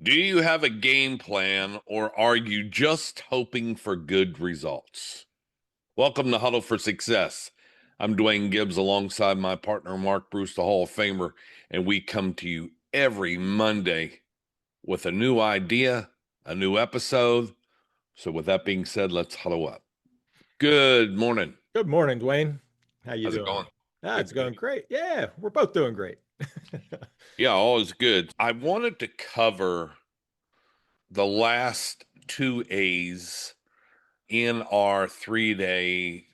Do you have a game plan or are you just hoping for good results? Welcome to Huddle for Success. I'm Duane Gibbs alongside my partner, Mark Bruce, the Hall of Famer, and we come to you every Monday with a new idea, a new episode. So, with that being said, let's huddle up. Good morning. Good morning, Dwayne. How you How's it doing? going? It's Good, good. going great. Yeah, we're both doing great. Yeah, all is good. I wanted to cover the last two A's in our 3-day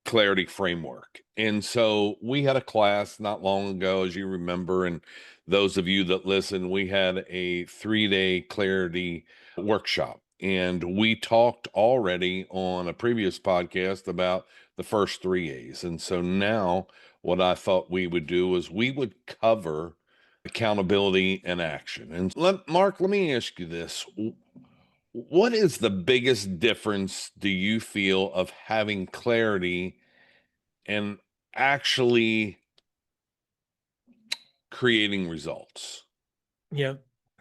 clarity framework. And so we had a class not long ago, as you remember, and those of you that listen, we had a 3-day clarity workshop. And we talked already on a previous podcast about the first three A's. And so now what I thought we would do is we would cover accountability and action. And Mark, let me ask you this. What is the biggest difference do you feel of having clarity and actually creating results? Yeah,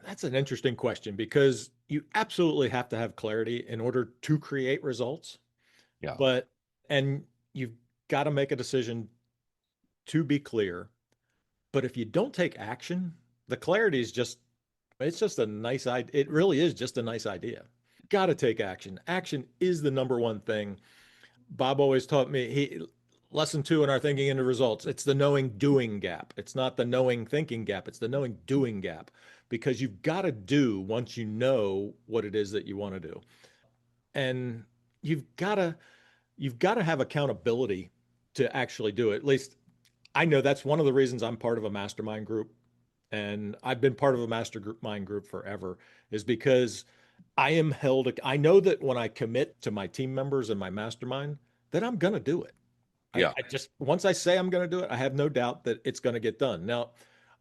that's an interesting question because you absolutely have to have clarity in order to create results. Yeah. But, and you've got to make a decision to be clear. But if you don't take action, the clarity is just, it's just a nice idea. It really is just a nice idea. Got to take action. Action is the number one thing. Bob always taught me lesson two in our thinking into results. It's the knowing doing gap. It's not the knowing thinking gap. It's the knowing doing gap because you've got to do once you know what it is that you want to do. And you've got to you've got to have accountability to actually do it. At least I know that's one of the reasons I'm part of a mastermind group and I've been part of a mastermind group forever is because I know that when I commit to my team members and my mastermind, that I'm going to do it. Yeah. I just, once I say I'm going to do it, I have no doubt that it's going to get done. Now,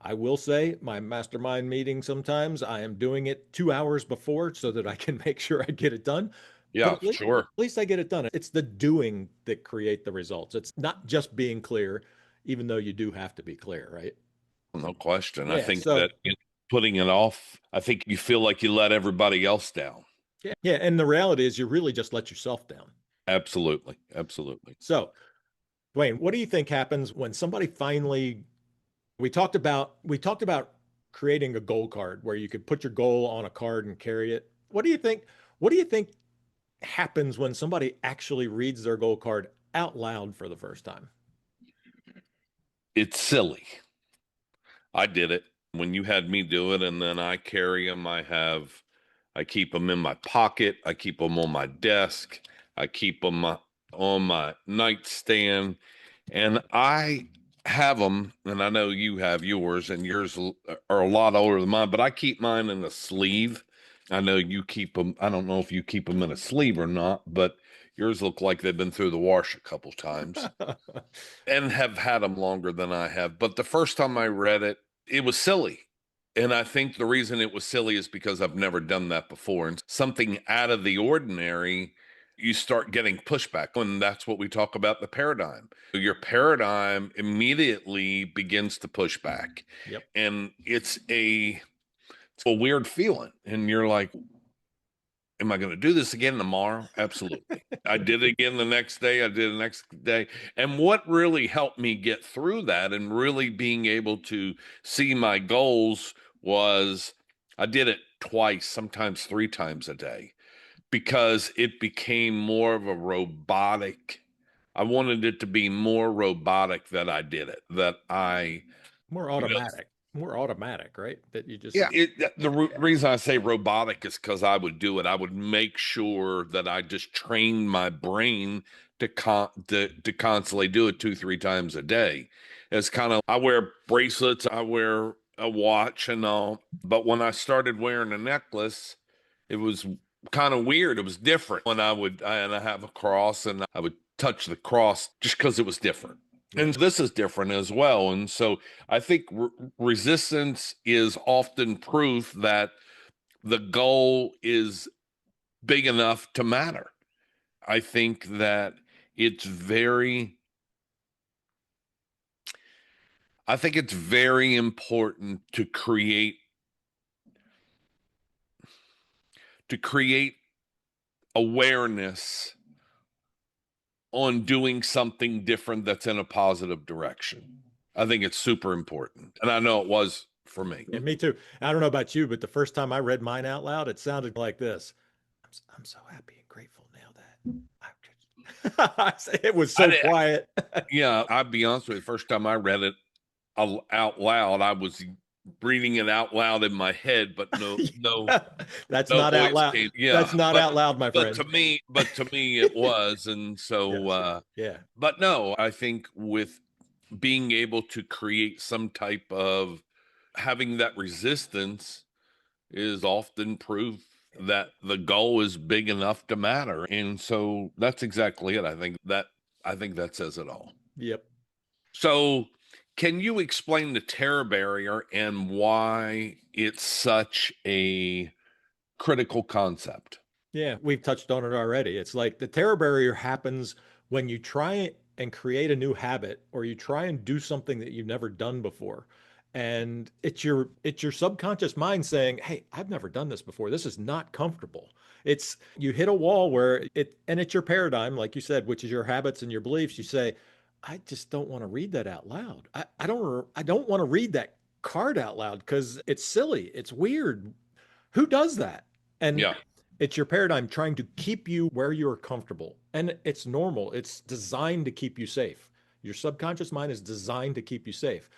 I will say my mastermind meeting sometimes I am doing it 2 hours before so that I can make sure I get it done. But Yeah, at sure. least I get it done. It's the doing that create the results. It's not just being clear, even though you do have to be clear, right? No question. I Yeah. think that putting it off, I think you feel like you let everybody else down. Yeah. And the reality is you really just let yourself down. Absolutely. Absolutely. So, Dwayne, what do you think happens when somebody finally we talked about creating a goal card where you could put your goal on a card and carry it. What do you think happens when somebody actually reads their goal card out loud for the first time? It's silly. I did it when you had me do it, and then I carry them. I keep them in my pocket. I keep them on my desk. I keep them on my nightstand. And I have them, and I know you have yours, and yours are a lot older than mine, but I keep mine in a sleeve. I know you keep them. I don't know if you keep them in a sleeve or not, but yours look like they've been through the wash a couple times and have had them longer than I have. But the first time I read it, it was silly. And I think the reason it was silly is because I've never done that before. And something out of the ordinary, you start getting pushback. And that's what we talk about the paradigm. Your paradigm immediately begins to push back. Yep. And it's a weird feeling. And you're like, am I going to do this again tomorrow? Absolutely. I did it again the next day. I did it the next day. And what really helped me get through that and really being able to see my goals was I did it twice, sometimes three times a day, because it became more of a robotic. I wanted it to be more robotic that I did it, that I, More you know, automatic. More automatic, right? That you just yeah, reason I say robotic is because I would do it. I would make sure that I just trained my brain to constantly do it two, three times a day. It's kind of I wear bracelets, I wear a watch and all, but when I started wearing a necklace, it was kind of weird. It was different when and I have a cross and I would touch the cross just because it was different. yeah. And this is different as well. And so I think resistance is often proof that the goal is big enough to matter. I think that it's very, I think it's very important to create to create awareness on doing something different that's in a positive direction. I think it's super important. And I know it was for me. And me too. I don't know about you, but the first time I read mine out loud, it sounded like this. I'm so happy and grateful now that it was I so did, quiet. yeah, I'll be honest with you. The first time I read it out loud, I was reading it out loud in my head, but That's no not out voice loud. came. Yeah, That's not out loud, my friend. but to me it was. And so Yes. Yeah. but no, I think with being able to create some type of having that resistance is often proof that the goal is big enough to matter. And so that's exactly it. I think that says it all. Yep. So can you explain the terror barrier and why it's such a critical concept? Yeah, we've touched on it already. It's like the terror barrier happens when you try and create a new habit or you try and do something that you've never done before. And it's your subconscious mind saying, "Hey, I've never done this before. This is not comfortable." It's you hit a wall where it's your paradigm, like you said, which is your habits and your beliefs. You say, "I just don't want to read that out loud. I don't want to read that card out loud because it's silly. It's weird. Who does that?" And Yeah. it's your paradigm trying to keep you where you're comfortable. And it's normal. It's designed to keep you safe. Your subconscious mind is designed to keep you safe.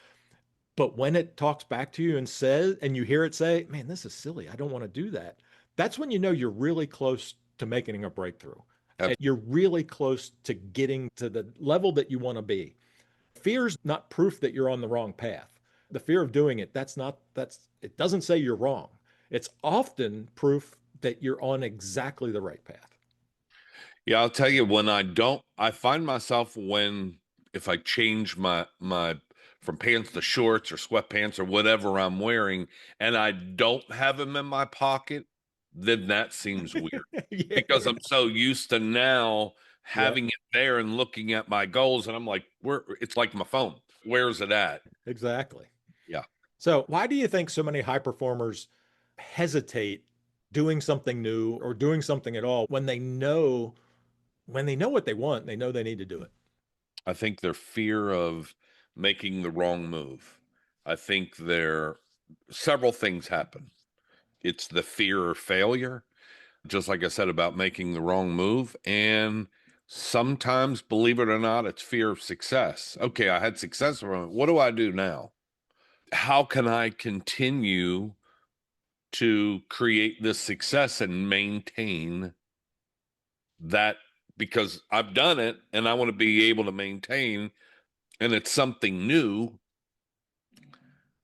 But when it talks back to you and says, and you hear it say, "Man, this is silly. I don't want to do that." That's when you know you're really close to making a breakthrough. And you're really close to getting to the level that you want to be. Fear's not proof that you're on the wrong path. The fear of doing it, it doesn't say you're wrong. It's often proof that you're on exactly the right path. Yeah, I'll tell you, when I find myself if I change my from pants to shorts or sweatpants or whatever I'm wearing, and I don't have them in my pocket, then that seems weird Yeah. because I'm so used to now Yep. having it there and looking at my goals, and I'm like, it's like my phone. Where's it at? Exactly. Yeah. So, why do you think so many high performers hesitate doing something new or doing something at all when they know what they want, they know they need to do it? I think their fear of making the wrong move. I think there several things happen. It's the fear of failure, just like I said about making the wrong move. And sometimes, believe it or not, it's fear of success. Okay, I had success. What do I do now? How can I continue to create this success and maintain that? Because I've done it and I want to be able to maintain, and it's something new.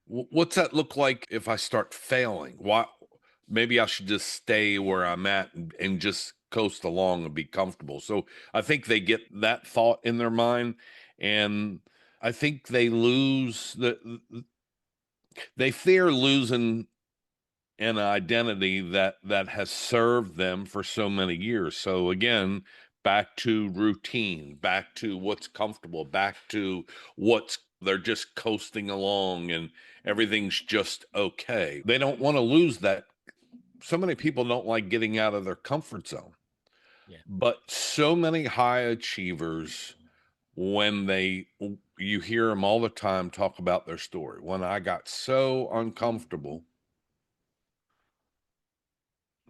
What's that look like if I start failing? Why? Maybe I should just stay where I'm at and just coast along and be comfortable. So I think they get that thought in their mind, and I think they fear losing an identity that has served them for so many years. So again, back to routine, back to what's comfortable, back to what's they're just coasting along and everything's just okay. They don't want to lose that. So many people don't like getting out of their comfort zone. Yeah. But so many high achievers, when you hear them all the time talk about their story. When I got so uncomfortable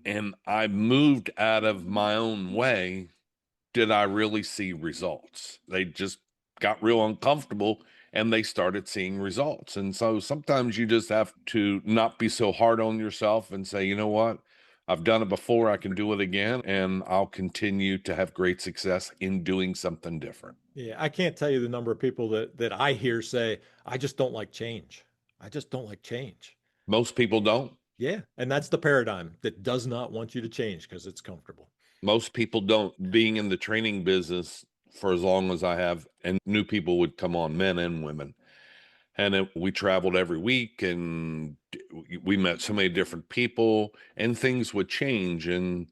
and I moved out of my own way, did I really see results? They just got real uncomfortable and they started seeing results. And so sometimes you just have to not be so hard on yourself and say, you know what? I've done it before. I can do it again. And I'll continue to have great success in doing something different. Yeah. I can't tell you the number of people that I hear say, "I just don't like change. I just don't like change." Most people don't. Yeah. And that's the paradigm that does not want you to change because it's comfortable. Most people don't. Being in the training business for as long as I have, and new people would come on, men and women. And we traveled every week and we met so many different people and things would change. And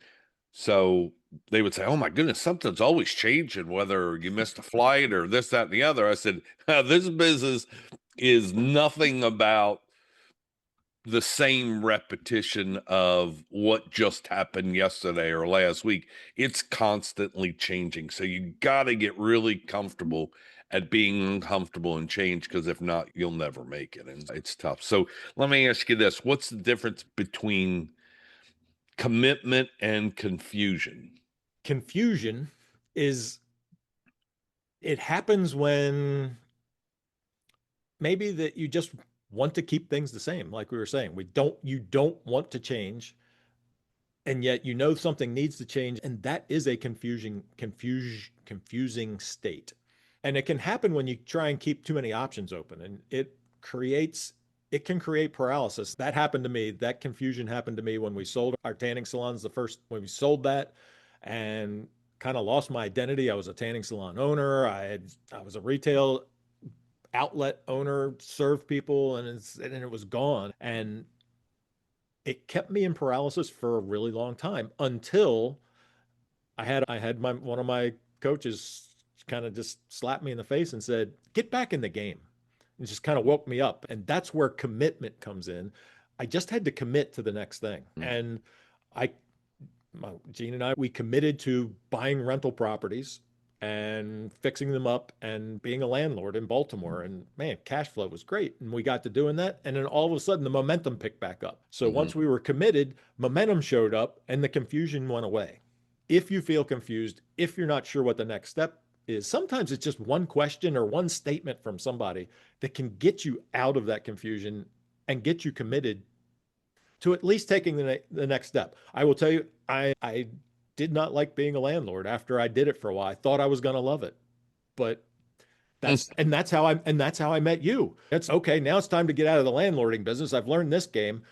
so they would say, oh my goodness, something's always changing, whether you missed a flight or this, that, and the other. I said, this business is nothing about the same repetition of what just happened yesterday or last week. It's constantly changing. So you got to get really comfortable at being uncomfortable and change, because if not, you'll never make it. And it's tough. So let me ask you this: what's the difference between commitment and confusion? Confusion is, it happens when maybe that you just want to keep things the same. Like we were saying, you don't want to change, and yet you know something needs to change, and that is a confusing state. And it can happen when you try and keep too many options open, and it can create paralysis. That happened to me. That confusion happened to me when we sold our tanning salons, the first when we sold that, and kind of lost my identity. I was a tanning salon owner. I was a retail outlet owner, served people, and it was gone. And it kept me in paralysis for a really long time until I had my one of my coaches kind of just slapped me in the face and said, "Get back in the game." And just kind of woke me up. And that's where commitment comes in. I just had to commit to the next thing. Mm. And I Gene and I, we committed to buying rental properties and fixing them up and being a landlord in Baltimore. And man, cash flow was great. And we got to doing that. And then all of a sudden, the momentum picked back up. So Mhm. once we were committed, momentum showed up and the confusion went away. If you feel confused, if you're not sure what the next step is, sometimes it's just one question or one statement from somebody that can get you out of that confusion and get you committed to at least taking the next step. I will tell you, I did not like being a landlord after I did it for a while. I thought I was going to love it, but that's how I met you. It's okay. Now it's time to get out of the landlording business. I've learned this game.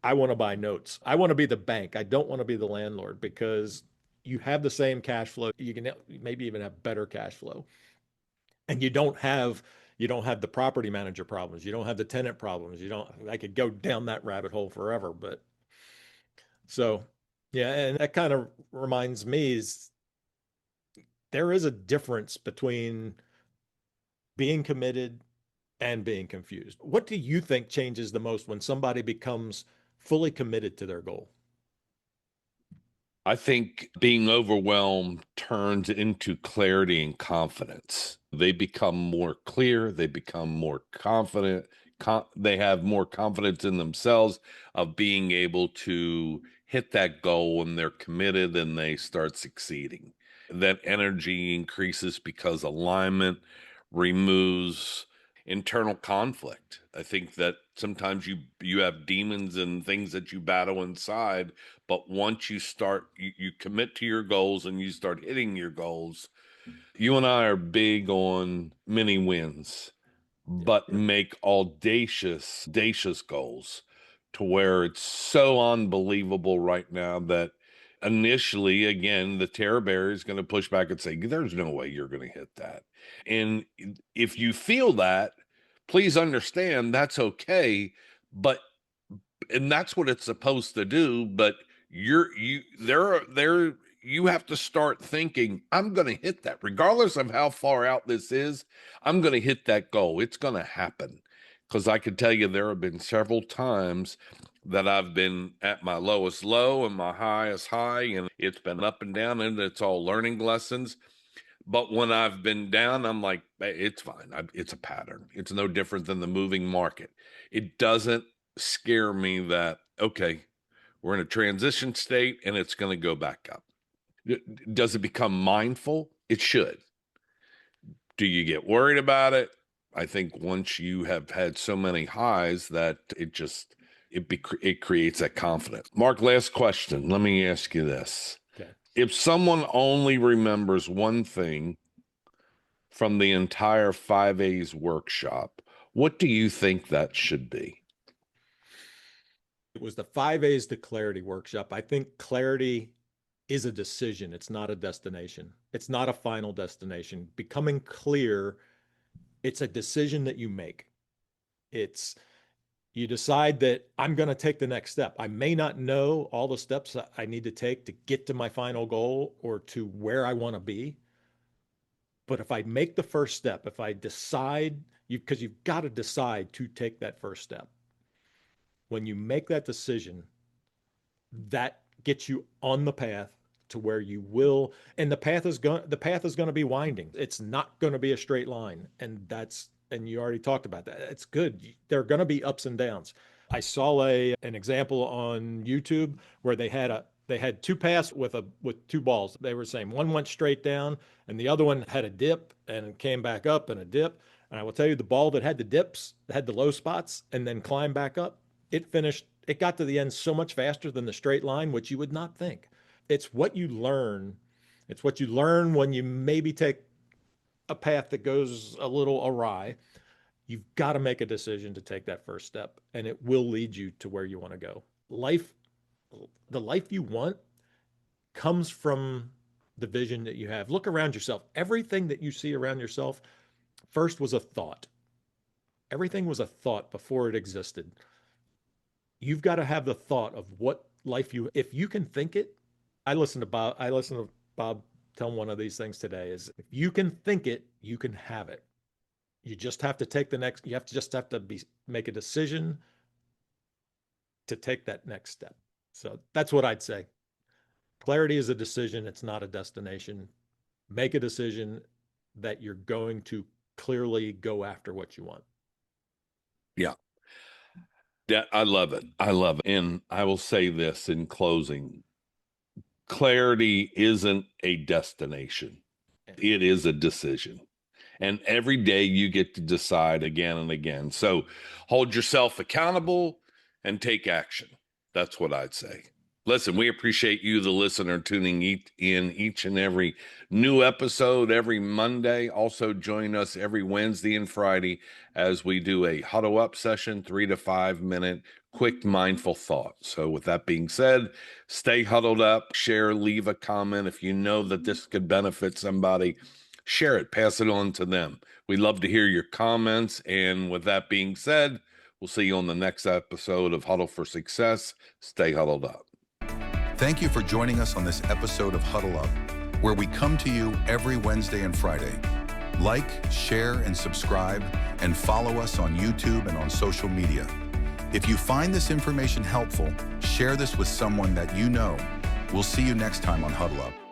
I want to buy notes. I want to be the bank. I don't want to be the landlord because you have the same cash flow. You can maybe even have better cash flow, and you don't have the property manager problems. You don't have the tenant problems. You don't. I could go down that rabbit hole forever, but so, yeah, and that kind of reminds me is there is a difference between being committed and being confused. What do you think changes the most when somebody becomes fully committed to their goal? I think being overwhelmed turns into clarity and confidence. They become more clear, they become more confident, they have more confidence in themselves of being able to hit that goal, and they're committed and they start succeeding. That energy increases because alignment removes internal conflict. I think that sometimes you have demons and things that you battle inside, but once you commit to your goals and you start hitting your goals. You and I are big on many wins, Yeah. but make audacious goals, to where it's so unbelievable right now that initially, again, the terror bear is going to push back and say, there's no way you're going to hit that. And if you feel that, please understand that's okay. But and that's what it's supposed to do. But you have to start thinking, I'm going to hit that regardless of how far out this is. I'm going to hit that goal. It's going to happen. Because I can tell you there have been several times that I've been at my lowest low and my highest high, and it's been up and down, and it's all learning lessons. But when I've been down, I'm like, "Hey, it's fine. It's a pattern. It's no different than the moving market. It doesn't scare me that, okay, we're in a transition state and it's going to go back up. Does it become mindful? It should. Do you get worried about it? I think once you have had so many highs that it creates that confidence. Mark, last question. Let me ask you this. Okay. If someone only remembers one thing from the entire 5A's workshop, what do you think that should be? It was the 5 A's to clarity workshop. I think clarity is a decision. It's not a destination. It's not a final destination. Becoming clear, it's a decision that you make. It's You decide that I'm going to take the next step. I may not know all the steps I need to take to get to my final goal or to where I want to be. But if I make the first step, if I decide, because you've got to decide to take that first step. When you make that decision, that gets you on the path to where you will, and the path is going to be winding. It's not going to be a straight line, and you already talked about that. It's good. There are going to be ups and downs. I saw an example on YouTube where they had two paths with two balls. They were saying one went straight down and the other one had a dip and came back up and a dip. And I will tell you, the ball that had the dips, had the low spots, and then climbed back up, it got to the end so much faster than the straight line, which you would not think. It's what you learn. It's what you learn when you maybe take a path that goes a little awry. You've got to make a decision to take that first step, and it will lead you to where you want to go. The life you want comes from the vision that you have. Look around yourself. Everything that you see around yourself first was a thought. Everything was a thought before it existed. You've got to have the thought of what life if you can think it. I listened to Bob tell one of these things today is if you can think it, you can have it. You just have to make a decision to take that next step. So that's what I'd say. Clarity is a decision. It's not a destination. Make a decision that you're going to clearly go after what you want. Yeah. Yeah, I love it. I love it. And I will say this in closing. Clarity isn't a destination. It is a decision. And every day you get to decide again and again. So hold yourself accountable and take action. That's what I'd say. Listen, we appreciate you, the listener, tuning in each and every new episode every Monday. Also join us every Wednesday and Friday as we do a huddle up session, 3 to 5 minute quick mindful thought. So with that being said, stay huddled up, share, leave a comment. If you know that this could benefit somebody, share it, pass it on to them. We'd love to hear your comments. And with that being said, we'll see you on the next episode of Huddle for Success. Stay huddled up. Thank you for joining us on this episode of Huddle Up, where we come to you every Wednesday and Friday. Like, share, and subscribe, and follow us on YouTube and on social media. If you find this information helpful, share this with someone that you know. We'll see you next time on Huddle Up.